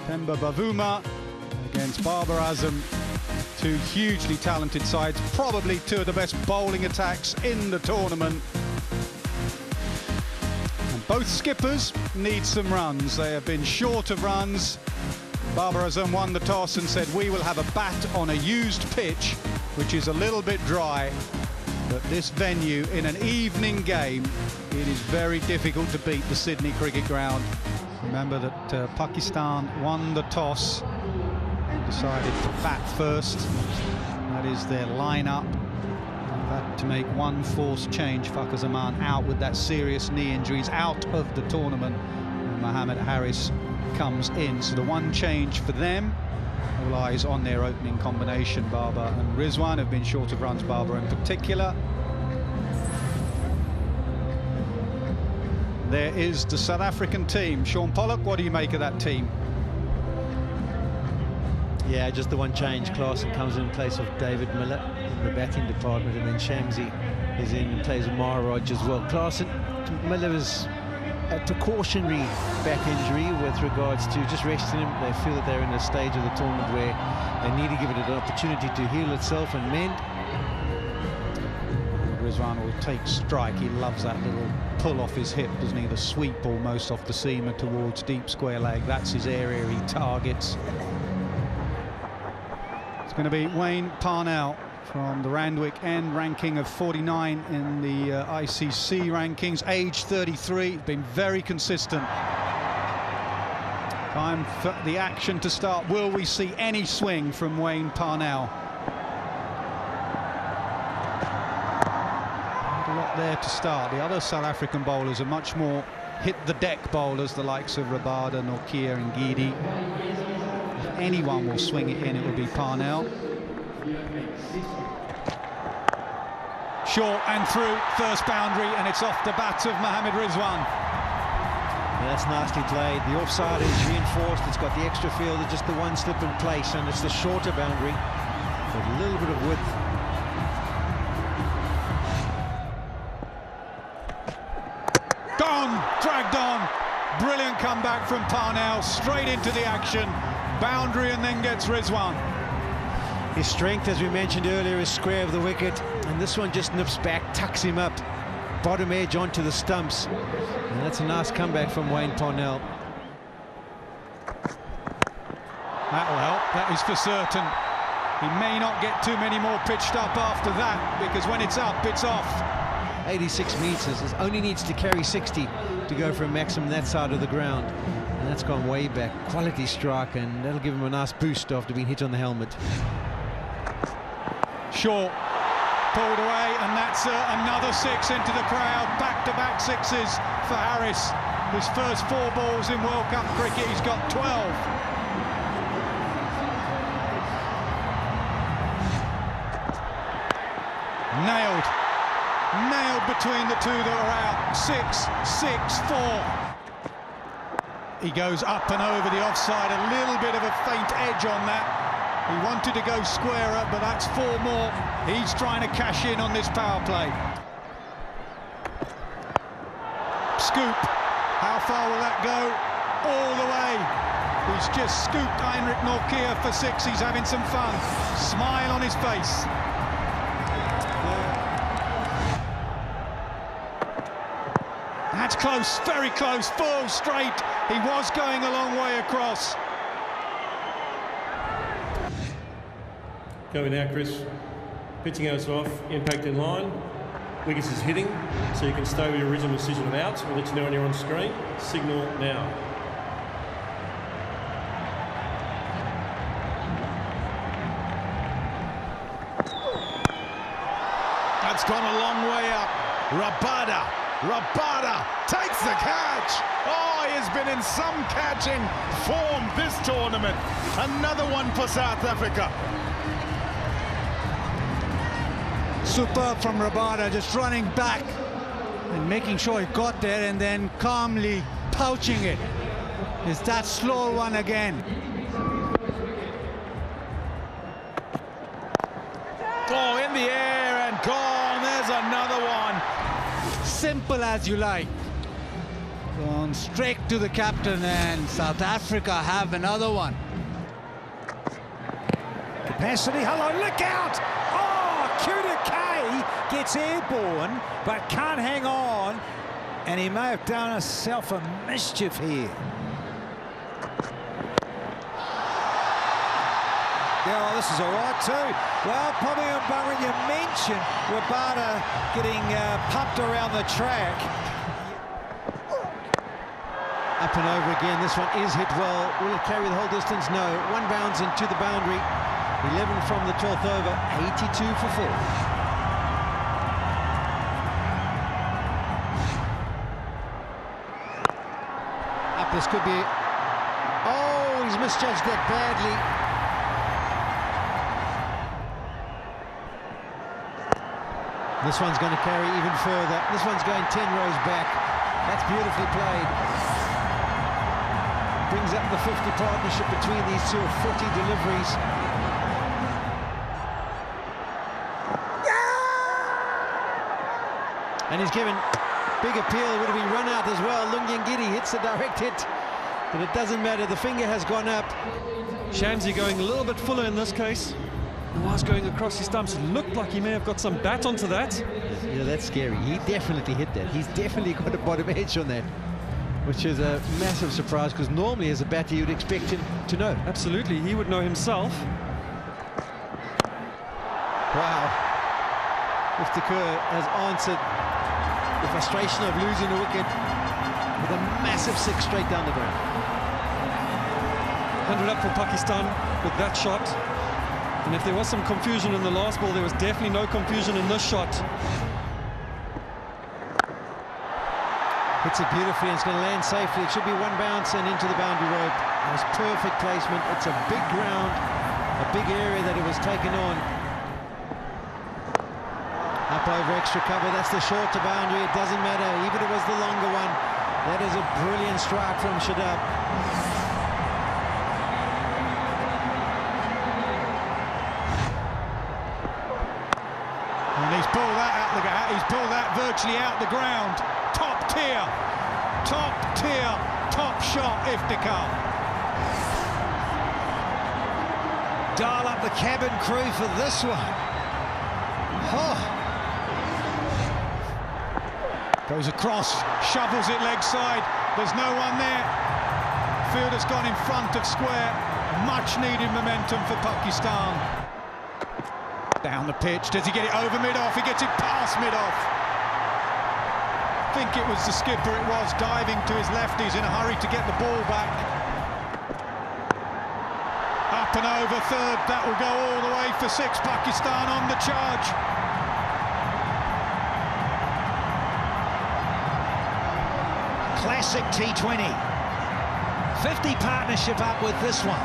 Themba Bavuma against Babar Azam. Two hugely talented sides, probably two of the best bowling attacks in the tournament. And both skippers need some runs. They have been short of runs. Babar Azam won the toss and said, we will have a bat on a used pitch, which is a little bit dry. But this venue, in an evening game, it is very difficult to beat the Sydney Cricket Ground. Remember that Pakistan won the toss and decided to bat first. That is their lineup. They've had to make one forced change. Fakhar Zaman out with that serious knee injury. He's out of the tournament. And Mohammad Haris comes in. So the one change for them all eyes on their opening combination. Babar and Rizwan have been short of runs, Babar in particular. There is the South African team. Sean Pollock, what do you make of that team? Yeah, just the one change. Klaasen comes in place of David Miller in the batting department, and then Shamsi is in place of Maharaj as well. Miller is at a cautionary back injury with regards to just resting him. They feel that they're in a stage of the tournament where they need to give it an opportunity to heal itself and mend. Rizwan will take strike. He loves that little pull off his hip, doesn't he? The sweep almost off the seamer towards deep square leg. That's his area he targets. It's going to be Wayne Parnell from the Randwick end, ranking of 49 in the ICC rankings, age 33, been very consistent. Time for the action to start. Will we see any swing from Wayne Parnell? Not a lot there to start. The other South African bowlers are much more hit-the-deck bowlers, the likes of Rabada, Nortje and Gidi. If anyone will swing it in, it will be Parnell. Short and through, first boundary, and it's off the bat of Mohammad Rizwan. Yeah, that's nicely played. The offside is reinforced. It's got the extra field, it's just the one slip in place, and it's the shorter boundary with a little bit of width. Gone, dragged on. Brilliant comeback from Parnell, straight into the action. Boundary and then gets Rizwan. His strength, as we mentioned earlier, is square of the wicket, and this one just nips back, tucks him up, bottom edge onto the stumps, and that's a nice comeback from Wayne Parnell. That'll help, that is for certain. He may not get too many more pitched up after that, because when it's up, it's off. 86 metres, it only needs to carry 60 to go for a maximum that side of the ground, and that's gone way back. Quality strike, and that'll give him a nice boost after being hit on the helmet. Short, pulled away, and that's another six into the crowd. Back-to-back sixes for Haris. His first 4 balls in World Cup cricket, he's got 12. Nailed between the two that are out. 6, 6, 4. He goes up and over the offside, a little bit of a faint edge on that. He wanted to go squarer, but that's 4 more. He's trying to cash in on this power play. Scoop. How far will that go? All the way. He's just scooped Heinrich Nortje for 6. He's having some fun. Smile on his face. That's close, very close, full straight. He was going a long way across. Going now, Chris. Pitching us off, impact in line. Wickets is hitting, so you can stay with your original decision of out. We'll let you know when you're on screen. Signal now. That's gone a long way up. Rabada takes the catch. Oh, he has been in some catching form this tournament. Another one for South Africa. Superb from Rabada, just running back and making sure he got there and then calmly pouching it. It's that slow one again. Oh, in the air and gone. There's another one. Simple as you like. Gone straight to the captain, and South Africa have another one. Capacity, hello, look out! Oh, Kuta K gets airborne, but can't hang on, and he may have done himself a mischief here. Yeah, well, this is all right too. Well, probably when you mentioned Rabada getting pumped around the track. Up and over again. This one is hit well. Will it carry the whole distance? No. One bounce into the boundary. 11 from the 12th over. 82 for 4. Up, this could be... Oh, he's misjudged that badly. This one's going to carry even further. This one's going 10 rows back. That's beautifully played. Brings up the 50 partnership between these two of 40 deliveries. And he's given big appeal. It would have been run out as well. Lungi Ngidi hits the direct hit, but it doesn't matter. The finger has gone up. Shamsi going a little bit fuller in this case. He was going across his stumps. Looked like he may have got some bat onto that. Yeah, that's scary. He definitely hit that. He's definitely got a bottom edge on that, which is a massive surprise, because normally as a batter you'd expect him to know. Absolutely, he would know himself. Wow. Iftikhar has answered the frustration of losing a wicket with a massive six straight down the ground. 100 up for Pakistan with that shot. And if there was some confusion in the last ball, there was definitely no confusion in this shot. Hits it beautifully, and it's going to land safely. It should be one bounce and into the boundary rope. It was perfect placement. It's a big ground, a big area that it was taken on. Up over extra cover. That's the shorter boundary. It doesn't matter. Even if it was the longer one. That is a brilliant strike from Shadab. And he's pulled that virtually out the ground. Top tier, top shot, Iftikhar. Dial up the cabin crew for this one. Oh. Goes across, shovels it leg side. There's no one there. Fielder's gone in front of square. Much needed momentum for Pakistan. Down the pitch. Does he get it over mid-off? He gets it past mid-off. I think it was the skipper, it was, diving to his lefties in a hurry to get the ball back. Up and over third. That will go all the way for 6. Pakistan on the charge. Classic T20. 50 partnership up with this one.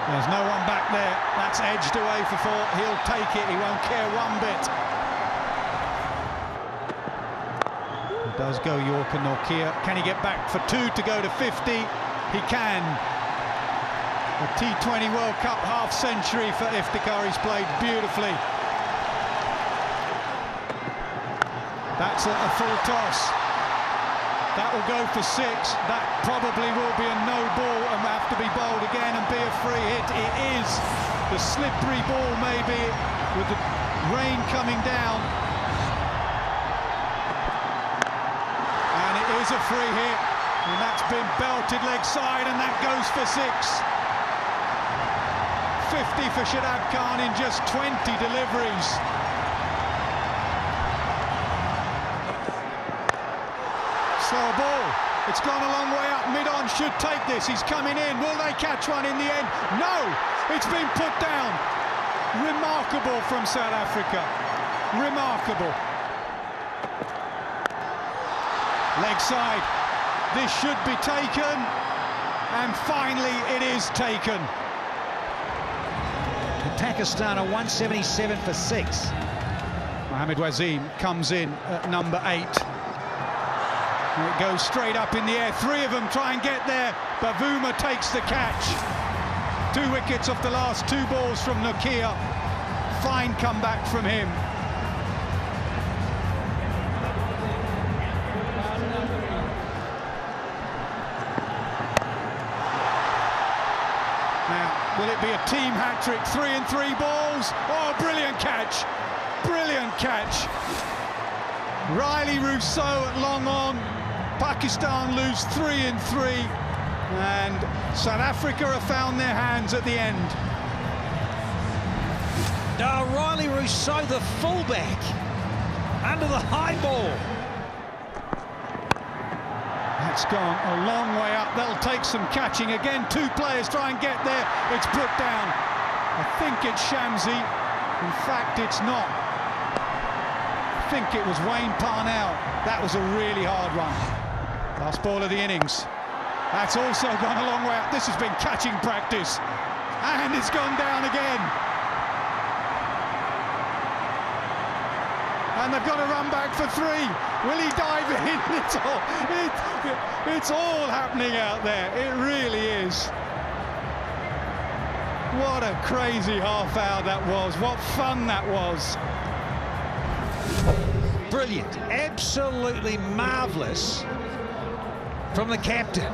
There's no one back there. That's edged away for 4. He'll take it. He won't care one bit. It does go Yorker Nortje. Can he get back for 2 to go to 50? He can. A T20 World Cup half century for Iftikhar. He's played beautifully. That's a full toss. That will go for 6. That probably will be a no ball and will have to be bowled again and be a free hit. It is the slippery ball, maybe, with the rain coming down. And it is a free hit. And that's been belted leg side, and that goes for 6. 50 for Shadab Khan in just 20 deliveries. Slow ball. It's gone a long way up. Mid-on should take this. He's coming in. Will they catch one in the end? No! It's been put down. Remarkable from South Africa. Remarkable. Leg side. This should be taken. And finally it is taken. Pakistan are 177 for 6. Mohammad Wasim comes in at number 8. It goes straight up in the air. 3 of them try and get there. Bavuma takes the catch. 2 wickets off the last 2 balls from Nortje. Fine comeback from him. it be a team hat-trick? 3 and 3 balls. Oh, brilliant catch. Brilliant catch. Riley Rousseau at long on. Pakistan lose 3 and 3. And South Africa have found their hands at the end. Riley Rousseau, the fullback, under the high ball. That's gone a long way up. That'll take some catching. Again, 2 players try and get there. It's put down. I think it's Shamsi. In fact, it's not. I think it was Wayne Parnell. That was a really hard one. Last ball of the innings. That's also gone a long way up. This has been catching practice. And it's gone down again. And they've got to run back for 3. Will he dive in? It's all happening out there. It really is. What a crazy half hour that was. What fun that was. Brilliant. Absolutely marvellous from the captain.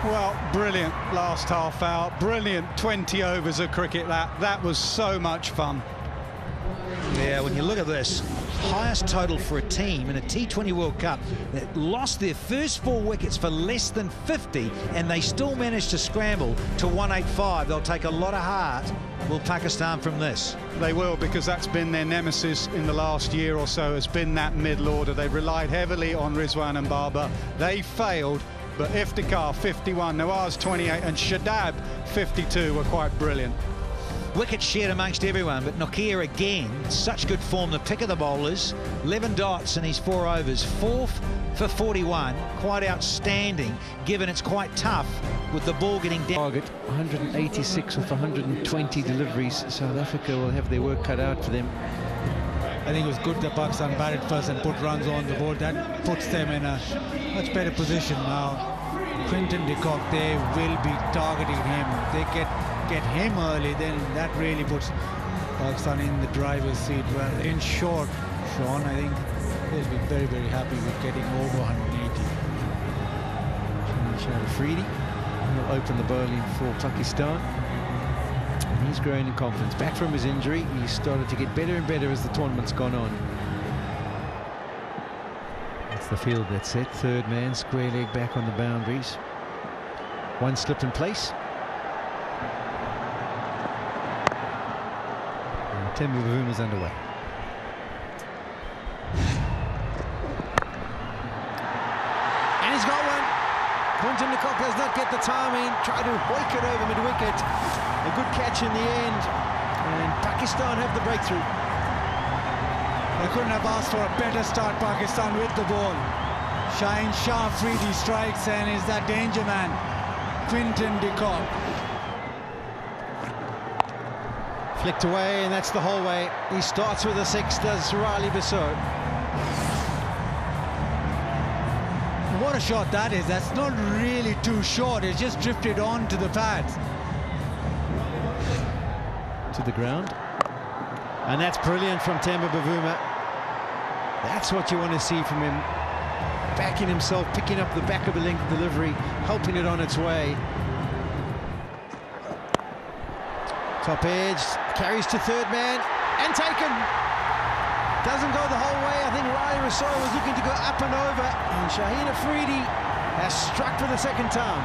Well, brilliant last half hour. Brilliant 20 overs of cricket. That was so much fun. Yeah, when you look at this, highest total for a team in a T20 World Cup that lost their first 4 wickets for less than 50, and they still managed to scramble to 185. They'll take a lot of heart, will Pakistan, from this. They will, because that's been their nemesis in the last year or so, has been that middle order. They've relied heavily on Rizwan and Babar. They failed, but Iftikhar 51, Nawaz 28 and Shadab 52 were quite brilliant. Wicket shared amongst everyone, but Nokia again, such good form, the pick of the bowlers. 11 dots in his 4 overs, 4 for 41, quite outstanding, given it's quite tough with the ball getting down. Target 186 off 120 deliveries. South Africa will have their work cut out for them. I think it was good that Pakistan batted first and put runs on the board. That puts them in a much better position now. Quinton de Kock, they will be targeting him. They get him early, then that really puts Pakistan in the driver's seat. Well, in short, Sean, I think they'll be very, very happy with getting over 180. Shahid Afridi will open the bowling for Pakistan. And he's growing in confidence. Back from his injury, he's started to get better and better as the tournament's gone on. That's the field that's set. Third man, square leg back on the boundaries. One slipped in place. Temba Bavuma's underway. And he's got one. Quinton de Kock does not get the timing. Try to hoik it over mid-wicket. A good catch in the end. And Pakistan have the breakthrough. They couldn't have asked for a better start, Pakistan, with the ball. Shaheen Shah Afridi strikes and is that danger man, Quinton de Kock. Flicked away, and that's the whole way. He starts with a 6, does Riley Rousseau. What a shot that is. That's not really too short. It's just drifted on to the pads. To the ground. And that's brilliant from Temba Bavuma. That's what you want to see from him. Backing himself, picking up the back of the length delivery, helping it on its way. Top edge, carries to third man, and taken. Doesn't go the whole way. I think Riley Rousseau was looking to go up and over, and Shaheen Afridi has struck for the second time.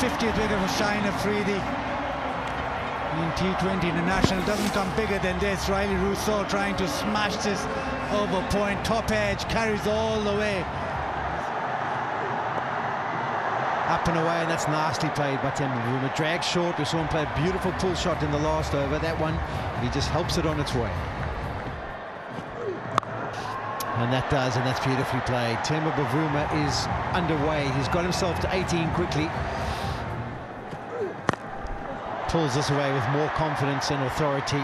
50th wicket for Shaheen Afridi in T20 International. Doesn't come bigger than this. Riley Rousseau trying to smash this over point. Top edge, carries all the way. Up and away, and that's nicely played by Temba Bavuma. Drag short. We saw him play a beautiful pull shot in the last over. That one, he just helps it on its way. And that does, and that's beautifully played. Temba Bavuma is underway. He's got himself to 18 quickly. Pulls this away with more confidence and authority.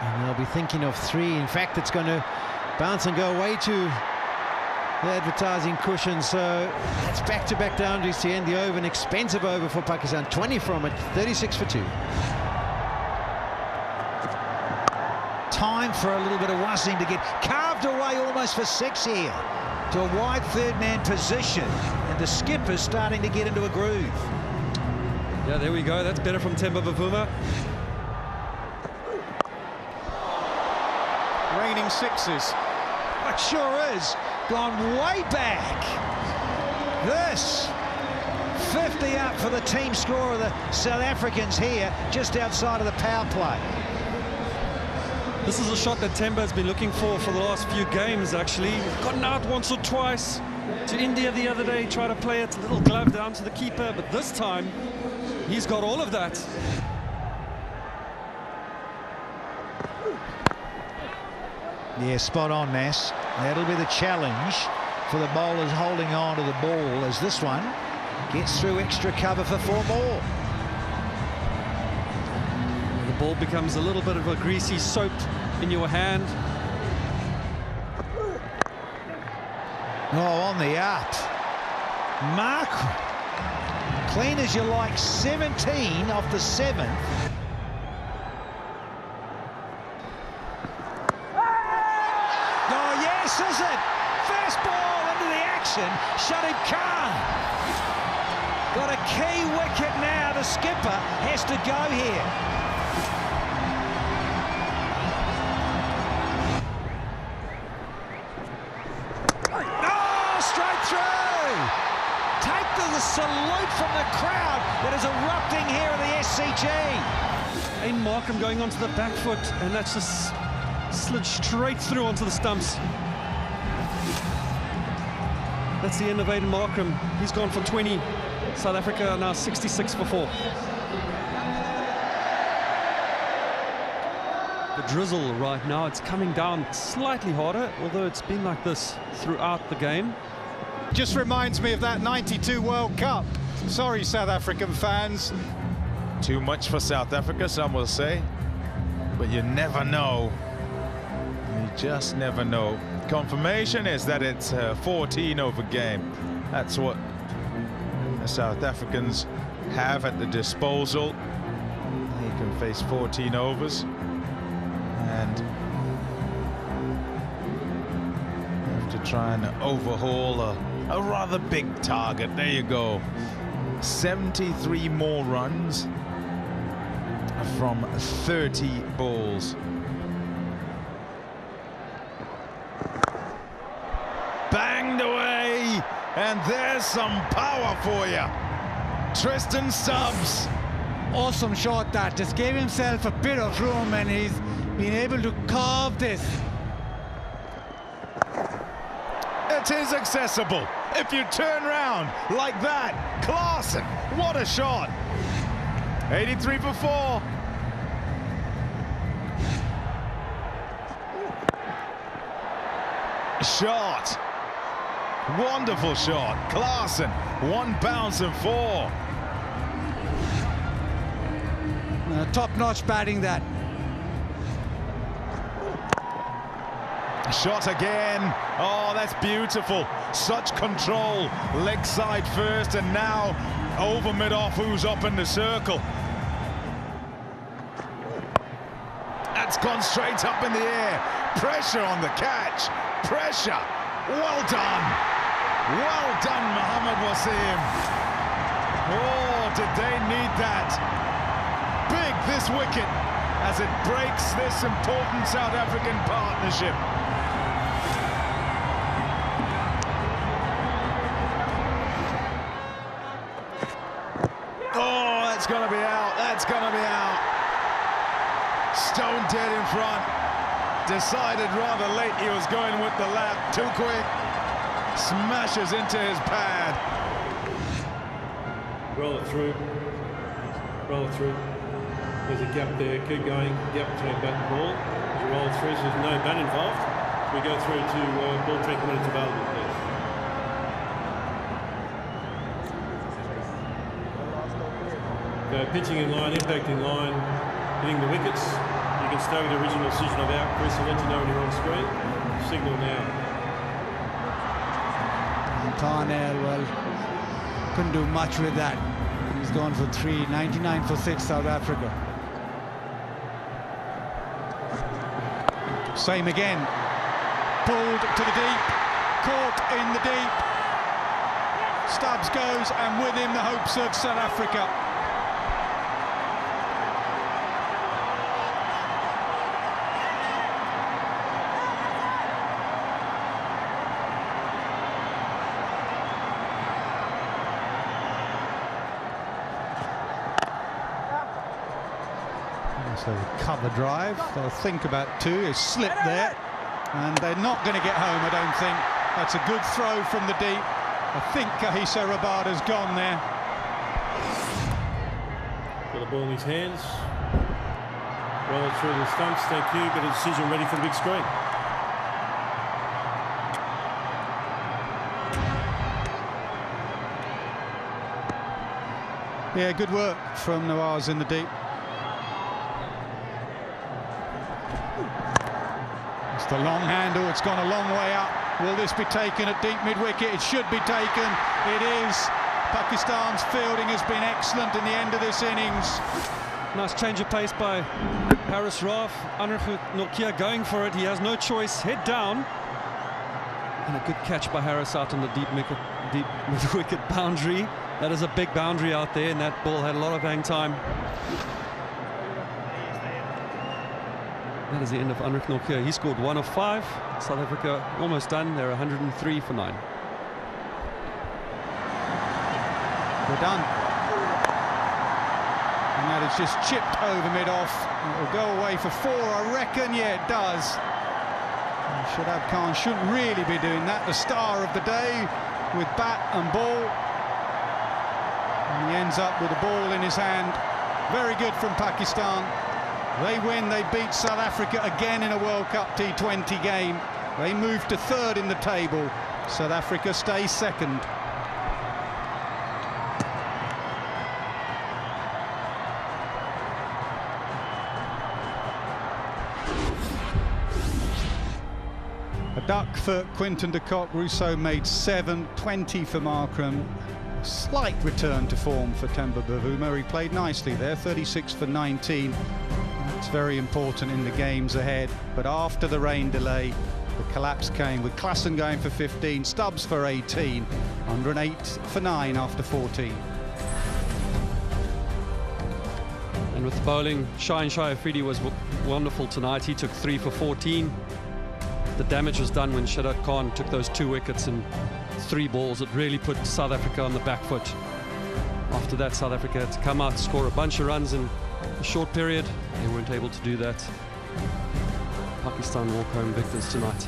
And they'll be thinking of 3. In fact, it's going to bounce and go away to the advertising cushion. So that's back-to-back boundaries to end the over. An expensive over for Pakistan. 20 from it, 36 for 2. Time for a little bit of Wasim to get carved away almost for 6 here to a wide third man position, and the skipper's starting to get into a groove. Yeah, there we go. That's better from Temba Bavuma. Raining sixes. It sure is. Gone way back. This 50 up for the team score of the South Africans here, just outside of the power play. This is a shot that Temba has been looking for the last few games, actually. Gotten out once or twice to India the other day, tried to play it, a little glove down to the keeper, but this time he's got all of that. Yeah, spot on, Nass. That'll be the challenge for the bowlers holding on to the ball as this one gets through extra cover for 4 more. The ball becomes a little bit of a greasy soap in your hand. Oh, on the up. Mark, clean as you like, 17 off the 7th. Oh, yes, is it? First ball into the action. Shahid Khan. Got a key wicket now. The skipper has to go here. Oh, straight through. Take the salute from the crowd that is erupting here at the SCG. Aiden Markham going onto the back foot, and that's just slid straight through onto the stumps. That's the end of Aiden Markham. He's gone for 20. South Africa are now 66 for 4. The drizzle right now, it's coming down slightly harder, although it's been like this throughout the game. Just reminds me of that 92 World Cup. Sorry, South African fans. Too much for South Africa, some will say. But you never know. You just never know. Confirmation is that it's a 14-over game. That's what the South Africans have at the disposal. They can face 14 overs and have to try and overhaul a rather big target. There you go. 73 more runs from 30 balls. Banged away, and there's some power for you. Tristan Stubbs. Awesome shot that. Just gave himself a bit of room and he's been able to carve this. It is accessible if you turn round like that. Klaasen, what a shot. 83 for 4. Shot. Wonderful shot. Klaasen, 1 bounce and 4. Top-notch batting that. Shot again. Oh, that's beautiful. Such control. Leg side first, and now over mid-off, who's up in the circle. That's gone straight up in the air. Pressure on the catch. Pressure. Well done. Well done, Mohammad Wasim. Oh, did they need that? Big this wicket as it breaks this important South African partnership. Oh, that's going to be out. That's going to be out. Stone dead in front. Decided rather late he was going with the lap. Too quick. Smashes into his pad. Roll it through. Roll it through. There's a gap there. Keep going. Gap between bat and ball. As you roll it through, so there's no bat involved. We go through to ball treatment when it's available, please. So pitching in line, impact in line, hitting the wickets. You can stay with the original decision of out. Chris, I'll let you know when you're on screen. Signal now. Tarnell, well, couldn't do much with that. He's gone for 3, 99 for 6, South Africa. Same again. Pulled to the deep. Caught in the deep. Stubbs goes, and with him the hopes of South Africa. So cover drive, they'll think about two, is slip there, and they're not going to get home, I don't think. That's a good throw from the deep. I think Kagiso Rabada's gone there. Got the ball in his hands. Roll it through the stumps, thank you. Got a decision ready for the big screen. Yeah, good work from Nawaz in the deep. It's the long handle, it's gone a long way up. Will this be taken at deep mid-wicket? It should be taken. It is. Pakistan's fielding has been excellent in the end of this innings. Nice change of pace by Haris Rauf. Anrich Nortje going for it. He has no choice. Head down. And a good catch by Harris out on the deep mid-wicket boundary. That is a big boundary out there, and that ball had a lot of hang time. That is the end of Anrich Nortje. He scored 1 of 5. South Africa almost done. They're 103 for 9. We're done. And that is just chipped over mid-off. It will go away for 4, I reckon. Yeah, it does. And Shadab Khan shouldn't really be doing that. The star of the day with bat and ball. And he ends up with the ball in his hand. Very good from Pakistan. They win, they beat South Africa again in a World Cup T20 game. They move to 3rd in the table. South Africa stays 2nd. A duck for Quinton de Kock. Rousseau made 7, 20 for Markram. Slight return to form for Temba Bavuma. He played nicely there, 36 for 19. That's very important in the games ahead. But after the rain delay, the collapse came with Klassen going for 15, Stubbs for 18, 108 for 9 after 14. And with the bowling, Shaheen Shah Afridi was wonderful tonight. He took 3 for 14. The damage was done when Shadab Khan took those 2 wickets and 3 balls. It really put South Africa on the back foot. After that, South Africa had to come out, score a bunch of runs in a short period. They weren't able to do that. Pakistan walk home victors tonight.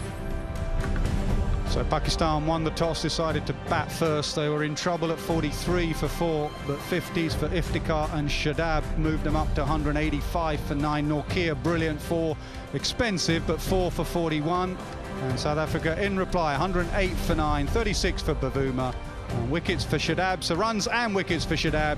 So Pakistan won the toss, decided to bat first. They were in trouble at 43 for 4, but 50s for Iftikhar and Shadab moved them up to 185 for 9. Nortje, brilliant 4, expensive, but 4 for 41. And South Africa in reply, 108 for 9, 36 for Bavuma. And wickets for Shadab, so runs and wickets for Shadab.